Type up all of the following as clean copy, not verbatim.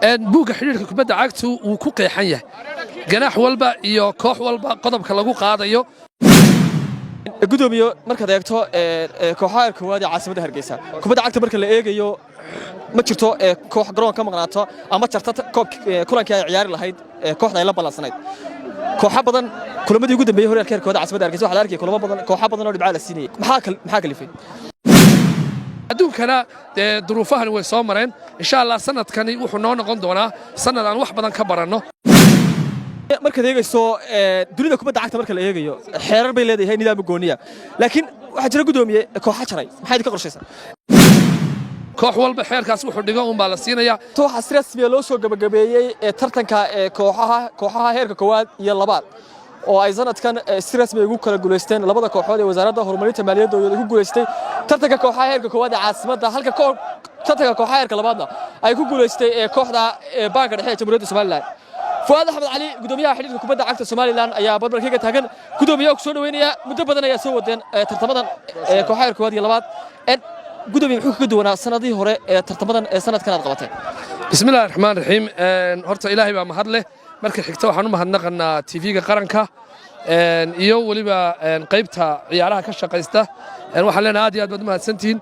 buugga xidhiidhka kubadda cagtu wuu ku qeexan yahay ganaax walba iyo koox walba qodobka lagu qaadayo. gudoomiye markaad eegto kooxaha koowaad ee caasimadda Hargeysa kubadda cagta marka la eegayo ma jirto koox garoon ka maqnaato ama jarta kulankii ay ciyaari lahayd kooxda ay la balansanayd kooxo badan kulamadii ugu dambeeyay horyaalka kooxda caasimadda Hargeysa waxa la arkay kulamo badan kooxo badan oo dhibco la siinayay maxaa kalifay adduunkana duruufahan way soo mareen insha Allah sanadkani wuxuu noo noqon doonaa sanad aan wax badan ka baranno. marka eegayso dunida kubadda cagta marka la eegayo xeerar bay leedahay nidaam gooniya laakiin waxa jira gudoomiye kooxo jaray maxay ka qorshaysan koox walba xeerkaas wuxuu dhigo baa la siinaya waxa si rasmi ah loo soo gabagabeeyay tartanka kooxaha heerka koowaad iyo labaad oo ay sanadkan si rasmi ugu kala guuleysteen labada kooxood ee wasaaradda horumarinta maaliyadda oo ku guuleystay tartanka kooxaha heerka koowaad ee caasimadda halka tartanka kooxaha heerka labaadna ay ku guuleystay kooxda Banka Dhexe ee Jamhuuriyadda Soomaaliland. فؤاد أحمد علي قدوميها حديث كوبادا عكت سوماليلاند أيا بدر كيكا تاجن قدوميها كسر وينيا مدبرنا يا سوودين ترتمدن كوحير كوادي لبعض قدومي حكوا قدونا سنة دي هراء ترتمدن سنة كانت قبتين. بسم الله الرحمن الرحيم هرت إلهي بمهدله مركز حكتوا حنو مهنقنا تي في قرنكا iyo waliba qaybta ciyaaraha ka shaqeysta waxa leena aad iyo aad badma santiin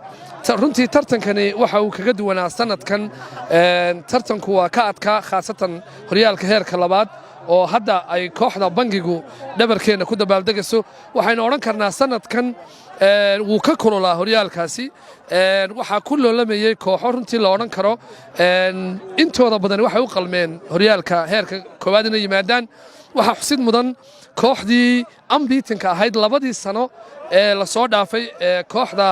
runtii tartankani waxa uu kaga duwanaa sanadkan tartanku waa ka adka khaasatan horyaalka heerka labaad oo hadda ay kooxda bangigu dhabarkeena ku dabaaldegayso waxaynu oran karnaa sanadkan wuu ka kululaa horyaalkaasi waxa ku loolamayay kooxo runtii la oran karo intooda badan waxay u qalmeen horyaalka heerka koowaad inay yimaadaan waxa xusid mudan kooxdii ambiitinka ahayd labadii sano ee la soo dhaafay kooxda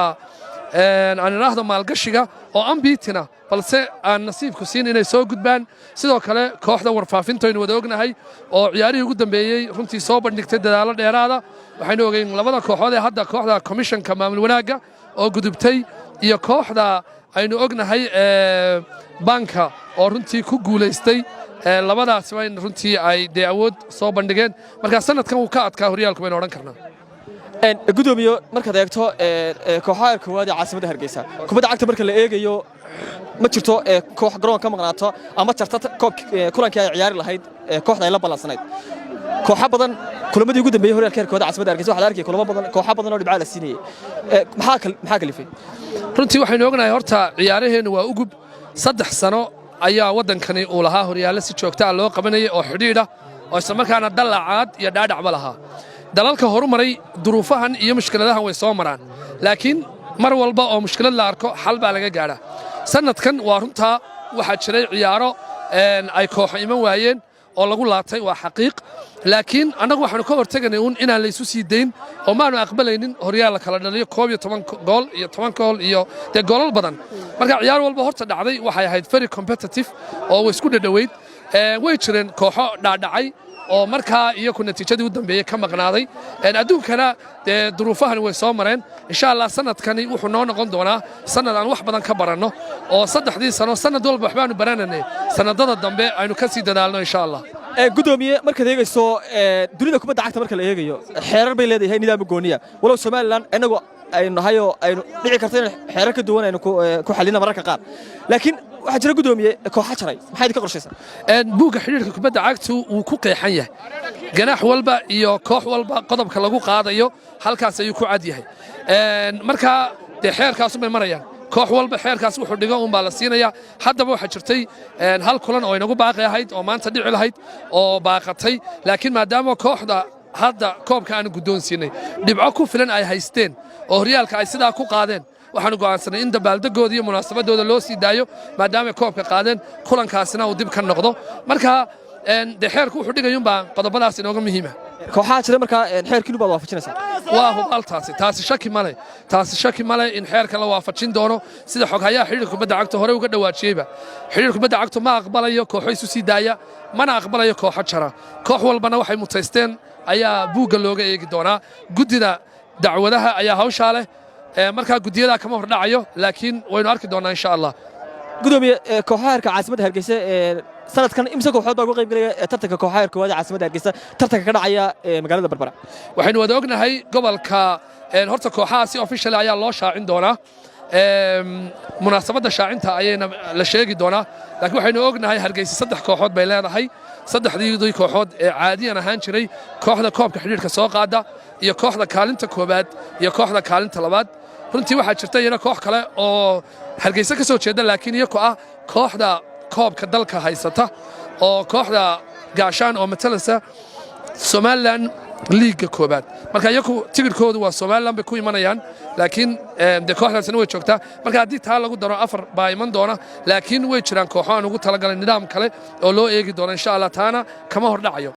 aan raahdo maalgashiga oo ambiitina balse aan nasiibku siin inay soo gudbaan sidoo kale kooxda warfaafinta aynu wada ognahay oo ciyaarihii ugu dambeeyay runtii soo bandhigtay dadaalo dheeraada waxaynu ogeyn labada kooxood ee hadda kooxda komishanka maamul wanaagga oo gudubtay iyo kooxda aynu ognahay banka oo runtii ku guuleystay labadaas waa in runtii ay awood soo bandhigeen marka sanadkan uu ka adkaa horyaalku baynu oran karnaa gudoomiye markaad eegto kooxaha koowaad ee caasimadda Hargeysa kubadda cagta marka la eegayo ma jirto koox garoon ka maqnaato ama jarta kulankii ay ciyaari lahayd kooxda ay la balansanayd kooxo badan kulamadii ugu dambeeyay horyaalka kooxda caasimadda Hargeysa waxa la arkay kulamo badan kooxo badan oo dhibco la siinayay maxaa kalifay runtii waxaynu ognahay horta ciyaaraheena waa ugub 3 sano ayaa wadankani uu lahaa horyaalo si joogto ah loo qabanayay oo xidhiidha oo isla markaana dalacaad iyo dhaadhacba lahaa dalalka horumaray duruufahan iyo mushkiladahan way soo maraan laakiin mar walba oo mushkilad la arko xal baa laga gaadhaa sanadkan waa runtaa waxaa jiray ciyaaro ay kooxo iman waayeen oo lagu laatay waa xaqiiq laakiin annagu waxaanu ka hortaganay inaan la isu sii dayn oo maanu aqbalaynin horyaal la kala dhaliyo 12 gool iyo 10 gool iyo goolal badan marka ciyaar walba horta dhacday waxay ahayd very competitive oo way isku dhadhaweyd way jireen kooxo dhaadhacay oo markaa iyagu natiijadii u dambeeyay ka maqnaaday adduunkana duruufahan way soo mareen insha Allah sanadkani wuxuu noo noqon doonaa sanad aan wax badan ka baranno oo saddexdii sano sanad walba waxbaanu barananay sanadada dambe aynu ka sii dadaalno insha Allah gudoomiye markaad eegayso dunida kubadda cagta marka la eegayo xeerar bay leedahay nidaam gooniya walow Soomaaliland inagu ay nahay oo aynu dhici karto in xeerar ka duwan aynu ku xalina mararka qaar laakiin waxa jira gudoomiye kooxo jaray maxay ka qorshaysan buugga xidhiidhka kubadda cagtu wuu ku qeexan yahay ganaax walba iyo koox walba qodobka lagu qaadayo halkaas ayuu ku cad yahay marka xeerkaas bay marayaan koox walba xeerkaas wuxuu dhigo baa la siinaya haddaba waxa jirtay hal kulan oo inagu baaqi ahayd oo maanta dhici lahayd oo baaqatay laakiin maadaama kooxda hadda koobka aan guddoonsiinay dhibco ku filan ay haysteen oo horyaalka ay sidaa ku qaadeen waxaan go'aansanay in dabaaldegooda iyo munaasabadooda loo sii daayo maadaama koobka qaadeen kulankaasina uu dib ka noqdo marka xeerku wuxuu dhigayun baa qodobadaas inooga muhiima kooxaha jira marka xeerkiinu baad waafajinaysaa waa hubaltaasi taasi shaki male in xeerka la waafajin doono sida xoghayaha xiriirka kubadda cagta hore uga dhawaajiyeyba xiriirka kubadda cagta ma aqbalayo kooxo isu sii daaya mana aqbalayo kooxo jara koox walbana waxay mutaysteen ayaa buugga looga eegi doonaa guddida dacwadaha ayaa hawshaa leh markaa guddiyada kama hor dhacayo laakiin waynu arki doonaa insha Allah gudoomiye kooxaha heerka caasimadda Hargeysa sanadkan imsa kooxood baa uga qayb galaya tartanka kooxaha heerka koowaad ee caasimadda Hargeysa tartanka ka dhacaya magaalada Barbara waxaynu wada ognahay gobolka horta kooxaha si official ayaa loo shaacin doonaa munaasabadda shaacinta ayayna la sheegi doonaa laakiin waxaynu ognahay Hargeysa 3 kooxood bay leedahay saddexdii kooxood ee caadiyan ahaan jiray kooxda koobka xidhiidhka soo qaada iyo kooxda kaalinta koobaad iyo kooxda kaalinta labaad runtii waxaa jirta iyana koox kale oo Hargeysa ka soo jeeda laakiin iyagu ah kooxda koobka dalka haysata oo kooxda gaashaan oo matalasa Somaliland liiga koobaad marka iyagu tigirkoodu waa Somaliland bay ku imanayaan laakiin de kooxdaasna way joogtaa marka haddii taa lagu daro 4 baa iman doona laakiin way jiraan kooxo aan ugu talagalay nidaam kale oo loo eegi doono insha Allah taana kama hor dhacayo